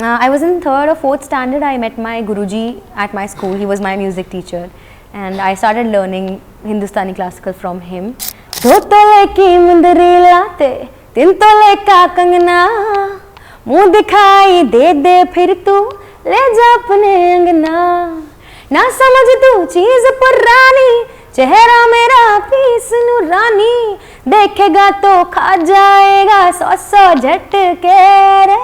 I was in third or fourth standard. I met my Guruji at my school. He was my music teacher, and I started learning Hindustani classical from him. दो तोले की मुंदरी लाते, तीन तोले का कंगना, मुँह दिखाई दे दे फिर तू ले जा अपने अंगना, ना समझ तू चीज पुरानी, चेहरा मेरा पीस नूरानी, देखेगा तो खा जाएगा सौ सौ झटके रे,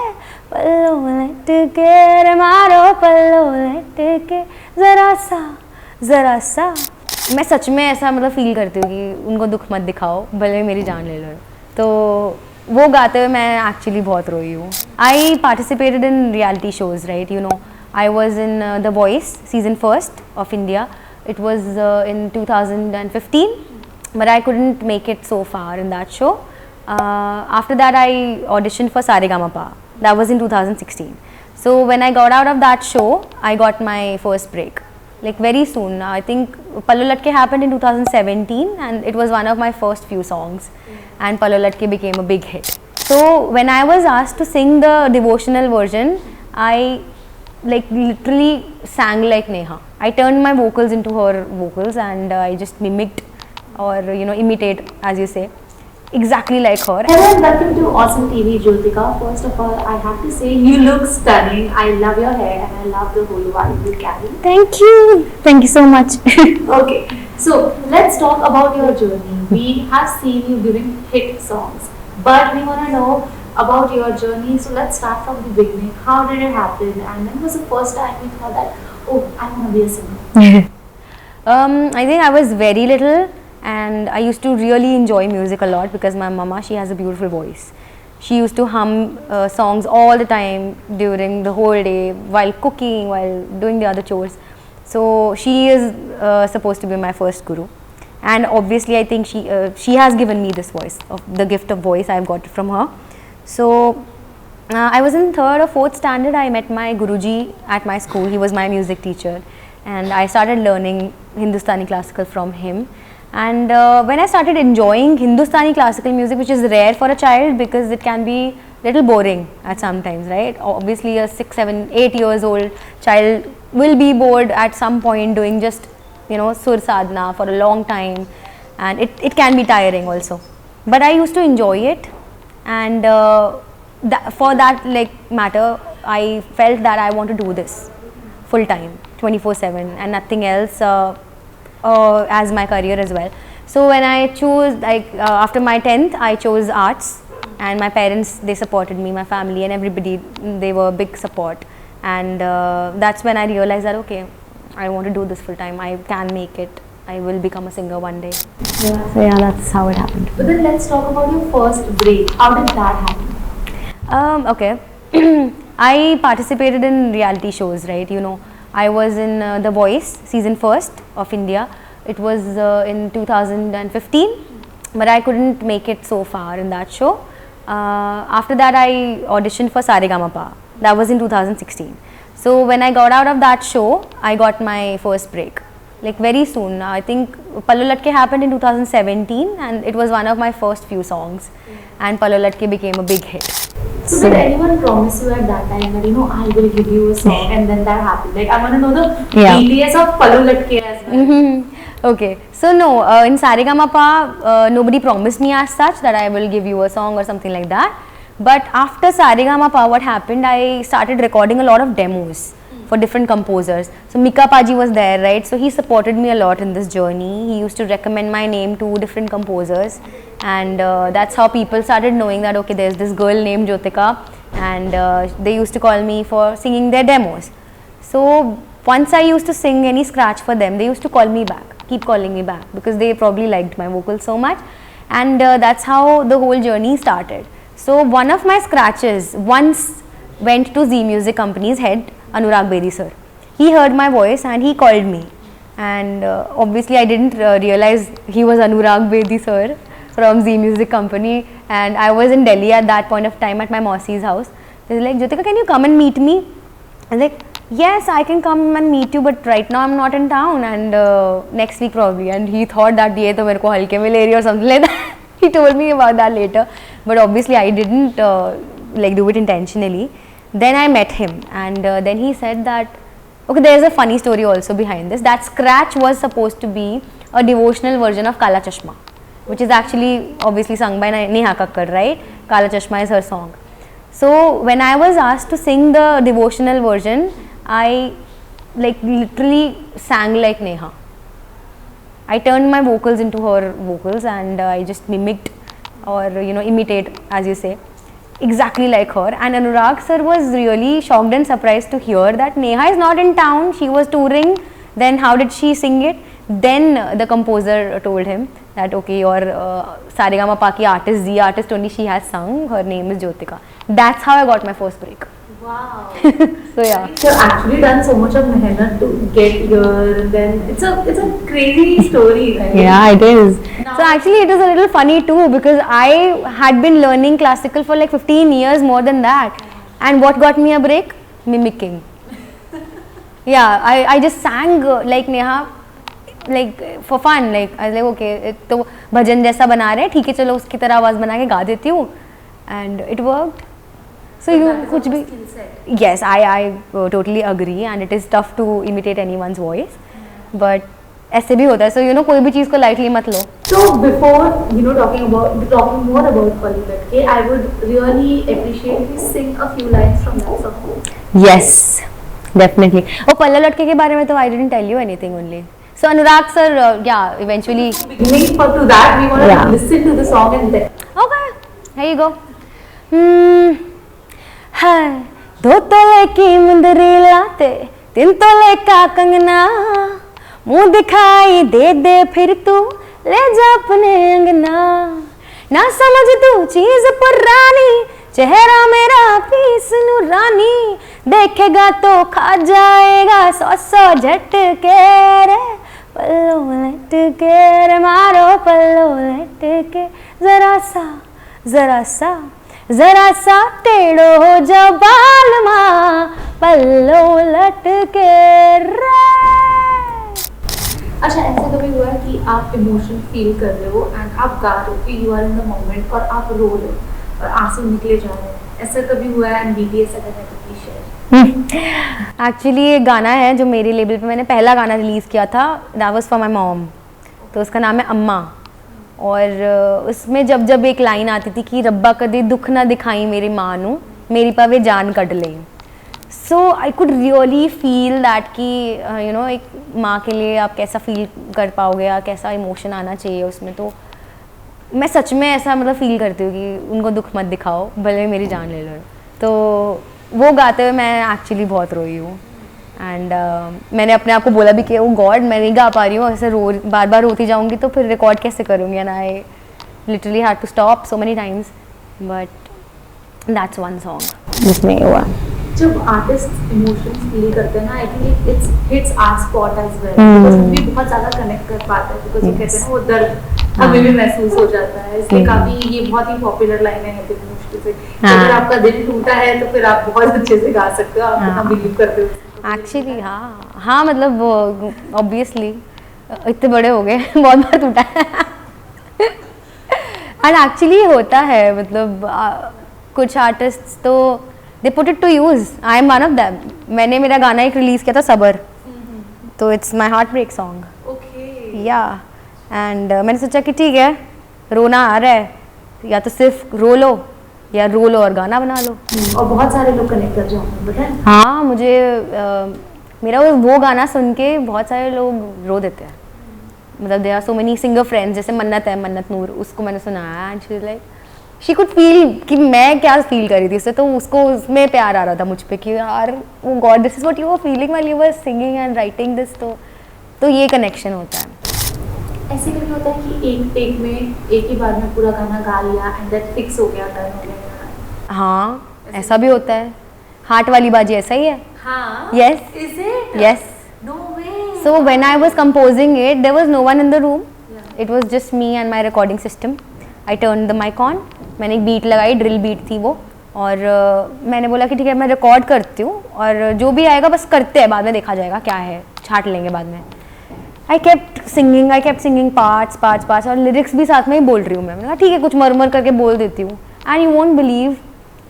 पल्लो लटके रे मारो पल्लो लटके, जरा सा मैं सच में ऐसा मतलब फील करती हूँ कि उनको दुख मत दिखाओ, भले मेरी जान ले लो। तो वो गाते हुए मैं एक्चुअली बहुत रोई हूँ। I participated in reality shows, right, you know, I was in the voice season first of India. It was in 2015, but I couldn't make it so far in that show. After that, I auditioned for Saregama. That was in 2016. So when I got out of that show, I got my first break. Like very soon. I think Pallu Latke happened in 2017, and it was one of my first few songs. And Pallu Latke became a big hit. So when I was asked to sing the devotional version, I like literally sang like Neha. I turned my vocals into her vocals, and I just mimicked, or you know, imitate, as you say, exactly like her. Hello and welcome to Awesome TV, Jyotika. First of all, I have to say you look stunning. I love your hair and I love the whole vibe you carry. Thank you so much. Okay, so let's talk about your journey. We have seen you giving hit songs, but we want to know about your journey. So let's start from the beginning. How did it happen, and when was the first time you thought that, oh, I want to be a singer? I think I was very little, and I used to really enjoy music a lot because my mama, she has a beautiful voice. She used to hum songs all the time during the whole day, while cooking, while doing the other chores. So she is supposed to be my first guru, and obviously I think she has given me this voice, of the gift of voice I've got from her. So I was in third or fourth standard. I met my Guruji at my school. He was my music teacher, and I started learning Hindustani classical from him. And when I started enjoying Hindustani classical music, which is rare for a child because it can be little boring at some times, right? Obviously a 6, 7, 8 years old child will be bored at some point doing just, you know, sur sadhana for a long time, and it can be tiring also. But I used to enjoy it, and for that like matter, I felt that I want to do this full time, 24/7, and nothing else as my career as well. So when I chose, like after my 10th, I chose arts, and my parents, they supported me, my family and everybody, they were a big support, and that's when I realized that okay, I want to do this full time, I can make it, I will become a singer one day. Yeah. So yeah, that's how it happened. But then let's talk about your first break. How did that happen? Okay. I participated in reality shows, right, you know, I was in The Voice season first of India. It was in 2015, but I couldn't make it so far in that show. After that, I auditioned for Saregama. That was in 2016. So when I got out of that show, I got my first break. Like very soon. I think Pallu Latke happened in 2017, and it was one of my first few songs. And Pallu Latke became a big hit. So did anyone promise you at that time that, you know, I will give you a song, and then that happened? Like, I want to know the details of Pallu Latke as well. Okay, so no, in Saregama nobody promised me as such that I will give you a song or something like that. But after Saregama, what happened, I started recording a lot of demos for different composers. So Mika Paji was there, right? So he supported me a lot in this journey. He used to recommend my name to different composers, and that's how people started knowing that okay, there's this girl named Jyotika, and they used to call me for singing their demos. So once I used to sing any scratch for them, they used to call me back, keep calling me back, because they probably liked my vocals so much, and that's how the whole journey started. So one of my scratches once went to Zee Music Company's head, Anurag Bedi sir. He heard my voice and he called me, and obviously I didn't realize he was Anurag Bedi sir from Zee Music Company, and I was in Delhi at that point of time at my Mausi's house. They were like, Jyotika, can you come and meet me? I was like, yes, I can come and meet you, but right now I'm not in town, and next week probably. And he thought that ye to mere ko halke mein le rahi or something like that. He told me about that later, but obviously I didn't like do it intentionally. then I met him, and then he said that, okay, there is a funny story also behind this. That scratch was supposed to be a devotional version of Kala Chashma, which is actually obviously sung by Neha Kakkar, right? Kala Chashma is her song. So when I was asked to sing the devotional version, I like literally sang like Neha. I turned my vocals into her vocals, and I just mimicked, or imitate, as you say, exactly like her. And Anurag sir was really shocked and surprised to hear that Neha is not in town, she was touring, then how did she sing it? Then the composer told him that, okay, your Saregama ki artist, the artist only she has sung, her name is Jyotika. That's how I got my first break. Wow. So yeah. You've actually done so much of mehnat to get here, and then it's a crazy story, right? Yeah, it is. Now- So actually it is a little funny too, because I had been learning classical for like 15 years, more than that. And what got me a break? Mimicking. Yeah, I just sang like Neha, like for fun. Like I was like, okay, तो भजन जैसा बना रहे हैं, ठीक है, चलो उसकी तरह आवाज बना के गा देती हूँ, and it worked. So you that is कुछ also भी. skill set. Yes, I totally agree, and it is tough to imitate anyone's voice, but ऐसे भी होता है. So कोई भी चीज़ को lightly मत लो. So before talking more about Pallu Latke, I would really appreciate if you sing a few lines from that song. Yes, definitely. Oh, Palla Latke के बारे में तो I didn't tell you anything only. So Anurag sir, yeah, eventually. Beginning to that, we want to Yeah. listen to the song and then. Okay, here you go. Hai, दो तोले की मुंदरी लाते, तीन तोले का कंगना, मुंह दिखाई दे दे फिर तू ले जा अपने अंगना, ना समझ तू चीज पुरानी, चेहरा मेरा पीस नूरानी, देखेगा तो खा जाएगा 100 झटके रे, पल्लो लटके रे मारो पल्लो लटके, जरा सा टेढ़ो हो जाओ बाल माँ, पल्लो लटके रे. अच्छा, ऐसा कभी हुआ है कि आप इमोशन फील कर रहे हो एंड आप गा रहे हो कि you are in the moment और आप रो रहे हो और आंसू निकले जा रहे हैं, ऐसा कभी हुआ है? एंड BTS अगर है तो प्लीज शेयर. एक्चुअली ये गाना है जो मेरे लेबल पे मैंने पहला गाना रिलीज़ किया था, that was for my mom. तो उसका नाम है अम्मा, और उसमें जब एक लाइन आती थी कि रब्बा कदे दुख ना दिखाई मेरी माँ नू, मेरी पावे जान कट ले. So I could really feel that कि एक माँ के लिए आप कैसा फील कर पाओगे, या कैसा इमोशन आना चाहिए उसमें. तो मैं सच में ऐसा फील करती हूँ कि उनको दुख मत दिखाओ, भले मेरी जान ले लो. तो वो गाते हुए मैं एक्चुअली बहुत रोई हूँ, एंड मैंने अपने आप को बोला भी कि ओ गॉड, मैं नहीं गा पा रही हूँ, ऐसे बार बार रोती जाऊँगी तो फिर रिकॉर्ड कैसे करूँगी. And I literally had to stop so many times, but that's one song जिसमें हुआ. जब आर्टिस्ट इमोशंस फील करते हैं ना, I think it's hits our spot as well, because हम भी बहुत ज्यादा कनेक्ट कर पाते हैं, बिकॉज़ वो कहते हैं ना वो दर्द हमें भी महसूस हो जाता है. इसलिए काफी ये बहुत ही पॉपुलर लाइन है दिल मुश्किल से. अगर आपका दिल टूटा है तो फिर आप बहुत अच्छे से गा सकते हो, आप कितना बिलीव करते हो. एक्चुअली हाँ मतलब ऑब्वियसली इतने बड़े हो गए बहुत बार टूटा है. एंड एक्चुअली होता है, मतलब कुछ आर्टिस्ट तो they put it to use. I am one of them. मैंने मेरा गाना एक रिलीज किया था सबर, तो it's my heartbreak song. Okay. Yeah and मैंने सोचा कि ठीक है, रोना आ रहा है, या तो सिर्फ रो लो या रो लो और गाना बना लो. और बहुत सारे लोग कनेक्ट कर जाओगे, पता है. हाँ, मुझे मेरा वो गाना सुन के बहुत सारे लोग रो देते हैं. मतलब there are so many singer friends, जैसे मन्नत है, मन्नत नूर, उसको मैंने सुनाया and she is like she could feel कि मैं क्या फील कर रही थी उससे, तो उसको उसमें प्यार आ रहा था मुझ पे कि यार वो God this is what you were feeling while you were singing and writing this. तो ये कनेक्शन होता है. ऐसे कभी होता है कि एक टेक में एक ही बार में पूरा गाना गा लिया एंड दैट फिक्स हो गया था, हो गया. हाँ, ऐसा भी होता है. हार्ट वाली बाजी ऐसा ही है. हाँ. Yes. Is it? Yes. No way. So when I was composing it, there was no one in the room. It was just me and my recording system. I turned the mic on. मैंने एक beat लगाई, drill beat थी वो, और मैंने बोला कि ठीक है मैं रिकॉर्ड करती हूँ, और जो भी आएगा बस करते हैं, बाद में देखा जाएगा क्या है, छाट लेंगे बाद में. आई केप्ट सिंगिंग पार्ट्स और लिरिक्स भी साथ में ही बोल रही हूँ. मैंने कहा ठीक है कुछ मर करके बोल देती हूँ. And you won't believe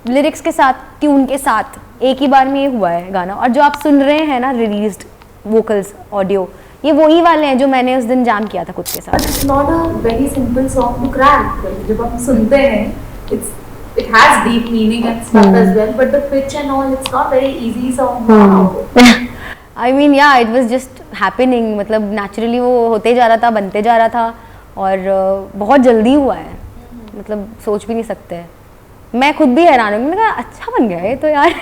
lyrics के साथ, ट्यून के साथ एक ही बार में ये हुआ है गाना। और जो आप सुन रहे हैं ना रिलीज्ड वोकल्स ऑडियो, ये वही वाले हैं जो मैंने उस दिन जाम किया था खुद के साथ। It's not a very simple song to crack. जब हम सुनते हैं, it has deep meaning and stuff as well, but the pitch and all, it's not very easy song. Wow. I mean, yeah, it was just happening, मतलब naturally वो होते जा रहा था, बनते जा रहा था, और बहुत जल्दी हुआ है, मतलब सोच भी नहीं सकते। मैं खुद भी हैरान हूँ, मैंने कहा अच्छा बन गया ये तो यार।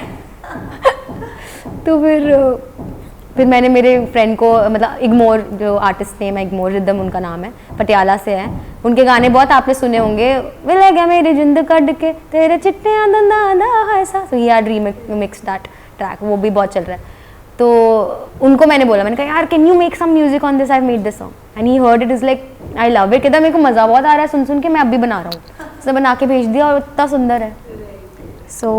तो फिर मैंने मेरे फ्रेंड को, मतलब इग्मोर, जो आर्टिस्ट नेम है इग्मोर रिदम उनका नाम है, पटियाला से है, उनके गाने बहुत आपने सुने होंगे, मिले गया मेरी जिंद कट के तेरे चिट्टे आंदा ऐसा, so he had remix that track, वो भी बहुत चल रहा है। तो उनको मैंने बोला, मैंने कहा यार can you make some music on this, I made this song and he heard it, is like I love it, कहता मेरे को मज़ा बहुत आ रहा है सुन सुन के, मैं अब भी बना रहा हूँ। उसने बना के भेज दिया और इतना सुंदर है। सो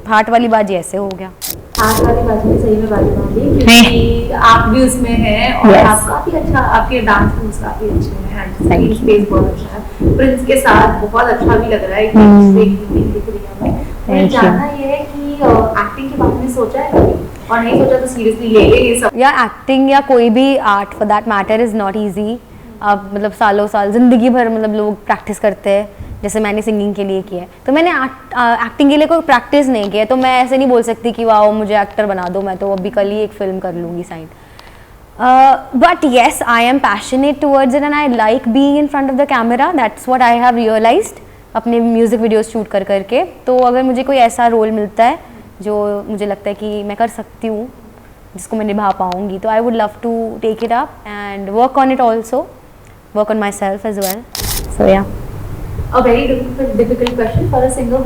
हार्ट वाली बाजी ऐसे हो गया। हाथ वाली बाजी में सही में बाजी मारी, क्योंकि आप भी उसमें हैं और Yes. आप काफी अच्छा, आपके डांस मूव्स काफी अच्छे हैं, Thank you. स्पेस बहुत अच्छा है, प्रिंस के साथ बहुत अच्छा भी लग रहा है, दिख रही है हमें। मुझे Thank you. जानना ये है कि एक्टिंग के बारे में सोचा है कभी, और नहीं सोचा तो सीरियसली ले ले ये सब। या एक्टिंग या कोई भी art for that matter is not easy. आप मतलब सालों साल ज़िंदगी भर मतलब लोग प्रैक्टिस करते हैं, जैसे मैंने सिंगिंग के लिए किया है, तो मैंने एक्टिंग के लिए कोई प्रैक्टिस नहीं किया, तो मैं ऐसे नहीं बोल सकती कि वाह मुझे एक्टर बना दो, मैं तो अभी कल ही एक फिल्म कर लूँगी side. But yes, I am passionate towards it and I like being in front of the camera, that's what I have realized अपने म्यूज़िक वीडियोज़ शूट कर करके। तो अगर मुझे कोई ऐसा रोल मिलता है जो मुझे लगता है कि मैं कर सकती हूँ, जिसको मैं निभा पाऊँगी, तो I would love to take it up and work on it also, work on my self as well. So yeah A very difficult question for a singer.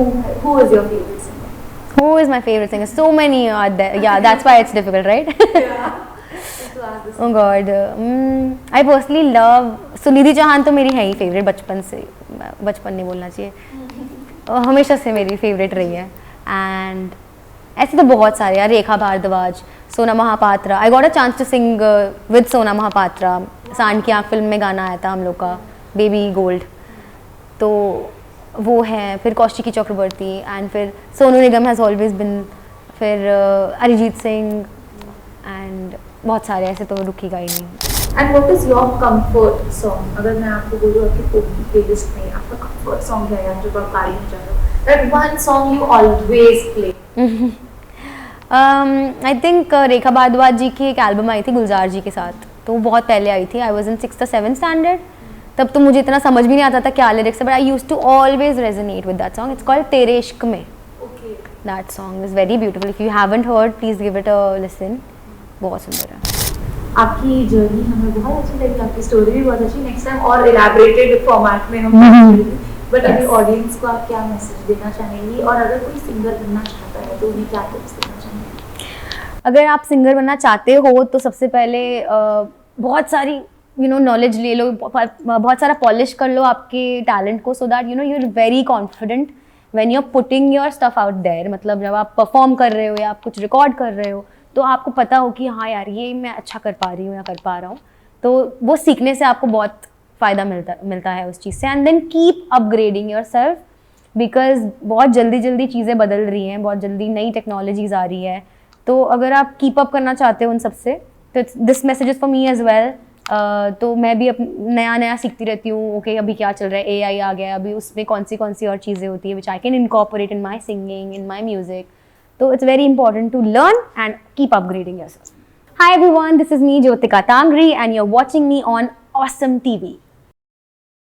Who is your favorite singer? Who is my favorite singer? So many are there. Yeah, that's why it's difficult, right? Oh God. I personally love Sunidhi Chauhan, तो मेरी है ही favourite बचपन से, बचपन नहीं बोलना चाहिए, हमेशा से मेरी फेवरेट रही है। एंड ऐसे तो बहुत सारे यार, Rekha Bhardwaj, Sona Mohapatra. I got a chance to sing with Sona Mohapatra, सांड की आँख फिल्म में गाना आया था हम लोग का, बेबी गोल्ड, तो वो है। फिर कौशिकी चक्रवर्ती, एंड फिर Sonu Nigam has always been, फिर अरिजीत सिंह, एंड बहुत सारे ऐसे तो रुकेगा ही नहीं। And what is your comfort song? अगर मैं आपको बोलूँ आपकी प्लेलिस्ट में आपका comfort song क्या है, जो आप गाड़ी में जा रहे हो, that one song you always play? I think Rekha Bhardwaj ji की एक एल्बम आई थी गुलजार जी के साथ, तो वो बहुत पहले आई थी, I was in 6th or 7th standard, तब तो मुझे इतना समझ भी नहीं आता था क्या लिरिक्स है, but I used to always resonate with that song. It's called Tere Ishq Mein. Okay. That song is very beautiful, if you haven't heard please give it a listen, बहुत सुंदर है। आपकी जर्नी हमें बहुत अच्छी लगी, आपकी स्टोरी भी बहुत अच्छी, नेक्स्ट टाइम और इलैबोरेटेड फॉर्मेट में हम बट अभी ऑडियंस को आप क्या मैसेज देना चाहेंगी, और अगर कोई सिंगर बनना चाहता है तो उन्हें क्या टिप्स देना चाहेंगे? अगर आप सिंगर बनना चाहते हो तो सबसे पहले बहुत सारी नॉलेज ले लो, बहुत सारा पॉलिश कर लो आपके टैलेंट को, so that you are very confident when you are putting your stuff out there. मतलब जब आप परफॉर्म कर रहे हो या आप कुछ रिकॉर्ड कर रहे हो, तो आपको पता हो कि हाँ यार ये मैं अच्छा कर पा रही हूँ या कर पा रहा हूँ, तो वो सीखने से आपको बहुत फ़ायदा मिलता है उस चीज़ से। And then keep upgrading yourself, because बहुत जल्दी चीज़ें बदल रही हैं, बहुत जल्दी नई टेक्नोलॉजीज आ रही है, तो अगर आप कीप अप करना चाहते हो उन सबसे, तो this message is for me as well. तो मैं भी नया सीखती रहती हूँ। ओके अभी क्या चल रहा है, AI आ गया, अभी उसमें कौन सी और चीज़ें होती है which I can incorporate in my singing, in my music. तो it's very important to learn and keep upgrading yourself. Hi everyone, this is me Jyotika Tangri and you're watching me on Awesome TV.